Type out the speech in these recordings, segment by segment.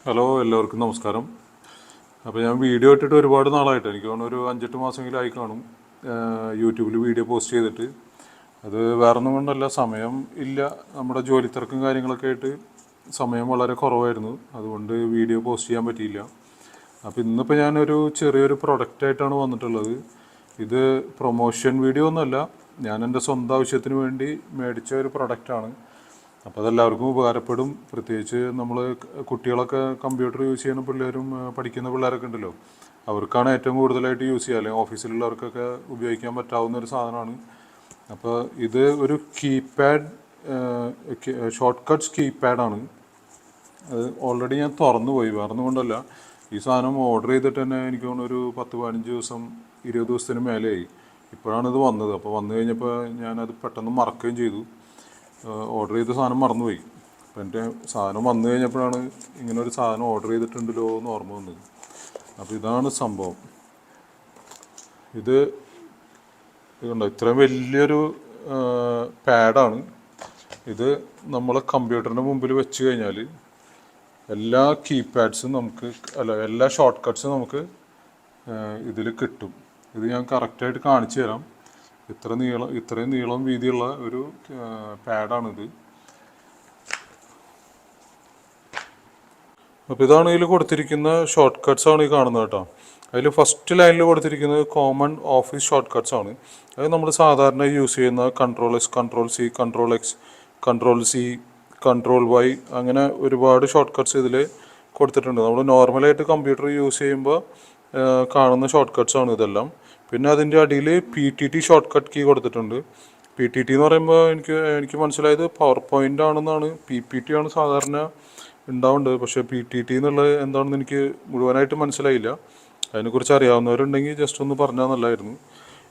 Hello, എല്ലാവർക്കും നമസ്കാരം. അപ്പോൾ ഞാൻ വീഡിയോ ഇട്ടിട്ട് ഒരുപാട് നാളായിട്ട്, എനിക്ക് തോന്നുന്നു ഒരു 5-8 മാസമെങ്കിലും ആയി കാണും യൂട്യൂബിൽ വീഡിയോ പോസ്റ്റ് ചെയ്തിട്ട്. അത് വേറൊന്നും കൊണ്ടല്ല, സമയം ഇല്ല. നമ്മുടെ ജോലി തിരക്കും കാര്യങ്ങളൊക്കെ ആയിട്ട് സമയം വളരെ കുറവായിരുന്നു. അതുകൊണ്ട് വീഡിയോ പോസ്റ്റ് ചെയ്യാൻ പറ്റിയില്ല. അപ്പോൾ ഇന്നിപ്പോൾ ഞാനൊരു ചെറിയൊരു പ്രൊഡക്റ്റായിട്ടാണ് വന്നിട്ടുള്ളത്. ഇത് പ്രൊമോഷൻ വീഡിയോ ഒന്നുമല്ല, ഞാൻ എൻ്റെ സ്വന്തം ആവശ്യത്തിന് വേണ്ടി മേടിച്ച ഒരു പ്രൊഡക്റ്റാണ്. അപ്പോൾ അതെല്ലാവർക്കും ഉപകാരപ്പെടും. പ്രത്യേകിച്ച് നമ്മൾ കുട്ടികളൊക്കെ കമ്പ്യൂട്ടർ യൂസ് ചെയ്യുന്ന പിള്ളേരും പഠിക്കുന്ന പിള്ളേരൊക്കെ ഉണ്ടല്ലോ, അവർക്കാണ് ഏറ്റവും കൂടുതലായിട്ട് യൂസ് ചെയ്യുക, അല്ലെങ്കിൽ ഓഫീസിലുള്ളവർക്കൊക്കെ ഉപയോഗിക്കാൻ പറ്റാവുന്ന ഒരു സാധനമാണ്. അപ്പോൾ ഇത് ഒരു കീപാഡ്, ഷോർട്ട് കട്ട്സ് കീപാഡാണ്. അത് ഓൾറെഡി ഞാൻ തുറന്നു പോയി, വേറൊന്നും കൊണ്ടല്ല. ഈ സാധനം ഓർഡർ ചെയ്തിട്ട് തന്നെ എനിക്ക് തോന്നുന്നു ഒരു 10-15 ദിവസം, 20 ദിവസത്തിന് മേലെയായി. ഇപ്പോഴാണ് ഇത് വന്നത്. അപ്പോൾ വന്നു കഴിഞ്ഞപ്പോൾ ഞാനത് പെട്ടെന്ന് മറക്കുകയും ചെയ്തു. ഓർഡർ ചെയ്ത സാധനം മറന്നുപോയി. അപ്പോൾ എൻ്റെ സാധനം വന്നു കഴിഞ്ഞപ്പോഴാണ് ഇങ്ങനൊരു സാധനം ഓർഡർ ചെയ്തിട്ടുണ്ടല്ലോ എന്ന് ഓർമ്മ വന്നത്. അപ്പോൾ ഇതാണ് സംഭവം. ഇത് കണ്ടോ, ഇത്രയും വലിയൊരു പാഡാണ്. ഇത് നമ്മളെ കമ്പ്യൂട്ടറിൻ്റെ മുമ്പിൽ വെച്ച് കഴിഞ്ഞാൽ എല്ലാ കീപാഡ്സും എല്ലാ ഷോർട്ട് കട്ട്സും നമുക്ക് ഇതിൽ കിട്ടും. ഇത് ഞാൻ കറക്റ്റായിട്ട് കാണിച്ചു തരാം. ഇത്രയും നീളം വീതിയുള്ള ഒരു പാഡാണിത്. അപ്പോൾ ഇതാണ് ഇതിൽ കൊടുത്തിരിക്കുന്ന ഷോർട്ട് കട്ട്സ് ആണ് ഈ കാണുന്നത് കേട്ടോ. അതിൽ ഫസ്റ്റ് ലൈനിൽ കൊടുത്തിരിക്കുന്നത് കോമൺ ഓഫീസ് ഷോർട്ട് കട്ട്സ് ആണ്. അത് നമ്മൾ സാധാരണ യൂസ് ചെയ്യുന്ന control S, control C, control X, control C, control Y, അങ്ങനെ ഒരുപാട് ഷോർട്ട് കട്ട്സ് ഇതിൽ കൊടുത്തിട്ടുണ്ട്. നമ്മൾ നോർമലായിട്ട് കമ്പ്യൂട്ടർ യൂസ് ചെയ്യുമ്പോൾ കാണുന്ന ഷോർട്ട് കട്ട്സ് ആണ് ഇതെല്ലാം. പിന്നെ അതിൻ്റെ അടിയിൽ PTT ഷോർട്ട് കട്ട് കീ കൊടുത്തിട്ടുണ്ട്. PTT എന്ന് പറയുമ്പോൾ എനിക്ക് മനസ്സിലായത് പവർ പോയിൻ്റ് ആണെന്നാണ്. PPT ആണ് സാധാരണ ഉണ്ടാവേണ്ടത്. പക്ഷേ PTT എന്നുള്ളത് എന്താണെന്ന് എനിക്ക് മുഴുവനായിട്ട് മനസ്സിലായില്ല. അതിനെക്കുറിച്ച് അറിയാവുന്നവരുണ്ടെങ്കിൽ ജസ്റ്റ് ഒന്ന് പറഞ്ഞാൽ നല്ലതായിരുന്നു.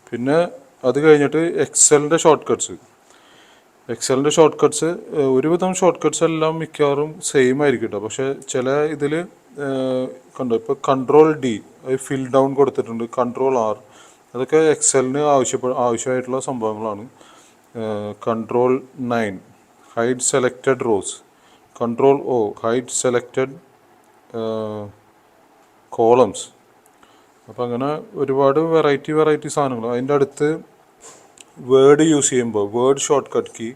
പിന്നെ അത് കഴിഞ്ഞിട്ട് എക്സലിൻ്റെ ഷോർട്ട് കട്ട്സ്, ഒരുവിധം ഷോർട്ട് കട്ട്സ് എല്ലാം മിക്കവാറും സെയിം ആയിരിക്കും കേട്ടോ. പക്ഷേ ചില ഇതിൽ കണ്ടോ, ഇപ്പോൾ കൺട്രോൾ D ഫിൽ ഡൗൺ കൊടുത്തിട്ടുണ്ട്, കൺട്രോൾ R, അതൊക്കെ എക്സലിന് ആവശ്യമായിട്ടുള്ള സംഭവങ്ങളാണ്. Control 9 hide selected rose, control O hide selected columns. അപ്പോൾ അങ്ങനെ ഒരുപാട് വെറൈറ്റി സാധനങ്ങൾ. അതിൻ്റെ അടുത്ത് വേർഡ് യൂസ് ചെയ്യുമ്പോൾ വേർഡ് ഷോർട്ട് കട്ട് കീ,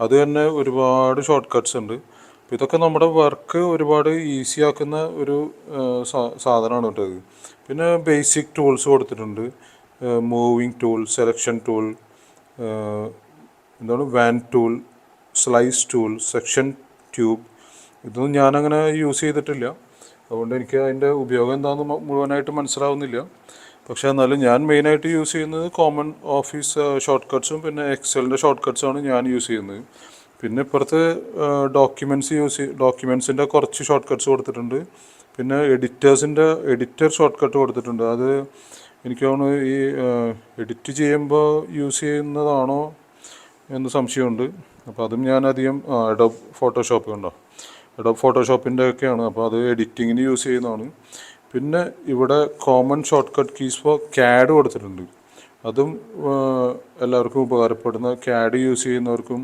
അത് തന്നെ ഒരുപാട് ഷോർട്ട് കട്ട്സ് ഉണ്ട്. അപ്പോൾ ഇതൊക്കെ നമ്മുടെ വർക്ക് ഒരുപാട് ഈസി ആക്കുന്ന ഒരു സാധനമാണ് കേട്ടോ ഇത്. പിന്നെ ബേസിക് ടൂൾസ് കൊടുത്തിട്ടുണ്ട്. Moving tool, selection tool, van tool, slice tool, section tube. ഇതൊന്നും ഞാനങ്ങനെ യൂസ് ചെയ്തിട്ടില്ല, അതുകൊണ്ട് എനിക്ക് അതിൻ്റെ ഉപയോഗം എന്താണെന്ന് മുഴുവനായിട്ട് മനസ്സിലാവുന്നില്ല. പക്ഷേ എന്നാലും ഞാൻ മെയിനായിട്ട് യൂസ് ചെയ്യുന്നത് കോമൺ ഓഫീസ് ഷോർട്ട് കട്ട്സും പിന്നെ എക്സലിൻ്റെ ഷോർട്ട് കട്ട്സാണ് ഞാൻ യൂസ് ചെയ്യുന്നത്. പിന്നെ ഇപ്പുറത്ത് ഡോക്യുമെൻസിൻ്റെ കുറച്ച് ഷോർട്ട് കട്ട്സ് കൊടുത്തിട്ടുണ്ട്. പിന്നെ എഡിറ്റർ ഷോർട്ട് കട്ട് കൊടുത്തിട്ടുണ്ട്. അത് എനിക്ക് തോന്നുന്നു ഈ എഡിറ്റ് ചെയ്യുമ്പോൾ യൂസ് ചെയ്യുന്നതാണോ എന്ന് സംശയമുണ്ട്. അപ്പോൾ അതും ഞാൻ അധികം അഡോബ് ഫോട്ടോഷോപ്പിൻ്റെ ഒക്കെയാണ്. അപ്പോൾ അത് എഡിറ്റിങ്ങിന് യൂസ് ചെയ്യുന്നതാണ്. പിന്നെ ഇവിടെ common shortcut keys for CAD കൊടുത്തിട്ടുണ്ട്. അതും എല്ലാവർക്കും ഉപകാരപ്പെടുന്ന, CAD യൂസ് ചെയ്യുന്നവർക്കും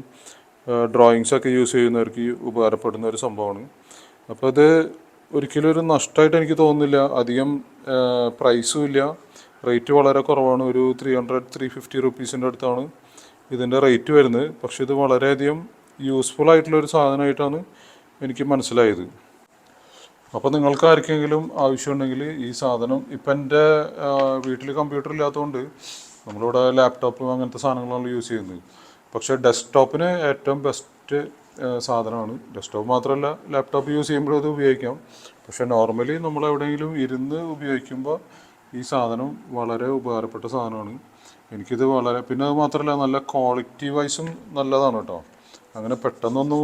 ഡ്രോയിങ്സൊക്കെ യൂസ് ചെയ്യുന്നവർക്ക് ഉപകാരപ്പെടുന്ന ഒരു സംഭവമാണ്. അപ്പോൾ അത് ഒരിക്കലും ഒരു നഷ്ടമായിട്ട് എനിക്ക് തോന്നുന്നില്ല. അധികം പ്രൈസും ഇല്ല, റേറ്റ് വളരെ കുറവാണ്. ഒരു 300-350 റുപ്പീസിൻ്റെ അടുത്താണ് ഇതിൻ്റെ റേറ്റ് വരുന്നത്. പക്ഷേ ഇത് വളരെയധികം യൂസ്ഫുൾ ആയിട്ടുള്ളൊരു സാധനമായിട്ടാണ് എനിക്ക് മനസ്സിലായത്. അപ്പോൾ നിങ്ങൾക്ക് ആർക്കെങ്കിലും ആവശ്യമുണ്ടെങ്കിൽ ഈ സാധനം, ഇപ്പം എൻ്റെ വീട്ടിൽ കമ്പ്യൂട്ടർ ഇല്ലാത്തതുകൊണ്ട് നമ്മളിവിടെ ലാപ്ടോപ്പ് അങ്ങനത്തെ സാധനങ്ങളാണ് യൂസ് ചെയ്യുന്നത്. പക്ഷേ ഡെസ്ക്ടോപ്പിന് ഏറ്റവും ബെസ്റ്റ് സാധനമാണ്. ഡെസ്ക്ടോപ്പ് മാത്രമല്ല, ലാപ്ടോപ്പ് യൂസ് ചെയ്യുമ്പോഴും അത് ഉപയോഗിക്കാം. പക്ഷേ നോർമലി നമ്മൾ എവിടെയെങ്കിലും ഇരുന്ന് ഉപയോഗിക്കുമ്പോൾ ഈ സാധനം വളരെ ഉപകാരപ്പെട്ട സാധനമാണ്. എനിക്കിത് പിന്നെ അത് മാത്രമല്ല, നല്ല ക്വാളിറ്റി വൈസും നല്ലതാണ് കേട്ടോ. അങ്ങനെ പെട്ടെന്നൊന്നും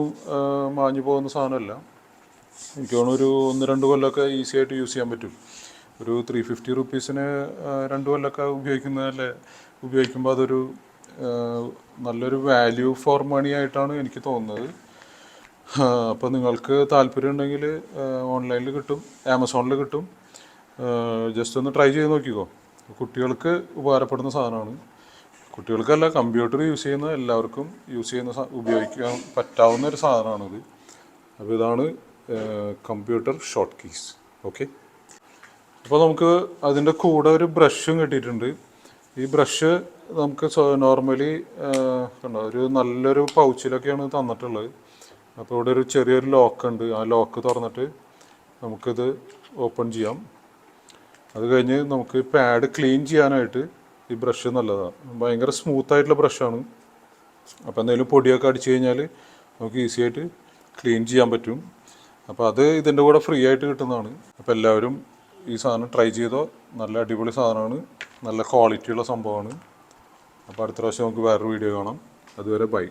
മാഞ്ഞു പോകുന്ന സാധനമല്ല. എനിക്ക് തോന്നുന്നു ഒരു 1-2 കൊല്ലമൊക്കെ ഈസി ആയിട്ട് യൂസ് ചെയ്യാൻ പറ്റും. ഒരു 350 റുപ്പീസിന് 2 കൊല്ലമൊക്കെ ഉപയോഗിക്കുമ്പോൾ അതൊരു നല്ലൊരു വാല്യൂ ഫോർ മണി ആയിട്ടാണ് എനിക്ക് തോന്നുന്നത്. അപ്പോൾ നിങ്ങൾക്ക് താല്പര്യം ഉണ്ടെങ്കിൽ ഓൺലൈനിൽ കിട്ടും, ആമസോണിൽ കിട്ടും. ജസ്റ്റ് ഒന്ന് ട്രൈ ചെയ്ത് നോക്കിക്കോ. കുട്ടികൾക്ക് ഉപകാരപ്പെടുന്ന സാധനമാണ്. കുട്ടികൾക്കല്ല, കമ്പ്യൂട്ടർ യൂസ് ചെയ്യുന്ന എല്ലാവർക്കും ഉപയോഗിക്കാൻ പറ്റാവുന്ന ഒരു സാധനമാണിത്. അപ്പോൾ ഇതാണ് കമ്പ്യൂട്ടർ ഷോർട്ട് കീസ്. ഓക്കെ, അപ്പോൾ നമുക്ക് അതിൻ്റെ കൂടെ ഒരു ബ്രഷും കിട്ടിയിട്ടുണ്ട്. ഈ ബ്രഷ് നമുക്ക് നോർമലി കണ്ടോ ഒരു നല്ലൊരു പൗച്ചിലൊക്കെയാണ് തന്നിട്ടുള്ളത്. അപ്പോൾ ഇവിടെ ഒരു ചെറിയൊരു ലോക്ക് ഉണ്ട്. ആ ലോക്ക് തുറന്നിട്ട് നമുക്കിത് ഓപ്പൺ ചെയ്യാം. അത് കഴിഞ്ഞ് നമുക്ക് പാഡ് ക്ലീൻ ചെയ്യാനായിട്ട് ഈ ബ്രഷ് നല്ലതാണ്. ഭയങ്കര സ്മൂത്തായിട്ടുള്ള ബ്രഷാണ്. അപ്പോൾ എന്തെങ്കിലും പൊടിയൊക്കെ അടിച്ചു കഴിഞ്ഞാൽ നമുക്ക് ഈസി ആയിട്ട് ക്ലീൻ ചെയ്യാൻ പറ്റും. അപ്പോൾ അത് ഇതിൻ്റെ കൂടെ ഫ്രീ ആയിട്ട് കിട്ടുന്നതാണ്. അപ്പോൾ എല്ലാവരും ഈ സാധനം ട്രൈ ചെയ്തോ. നല്ല അടിപൊളി സാധനമാണ്, നല്ല ക്വാളിറ്റിയുള്ള സംഭവമാണ്. അപ്പോൾ അടുത്ത പ്രാവശ്യം നമുക്ക് വേറൊരു വീഡിയോ കാണാം. അതുവരെ ബൈ.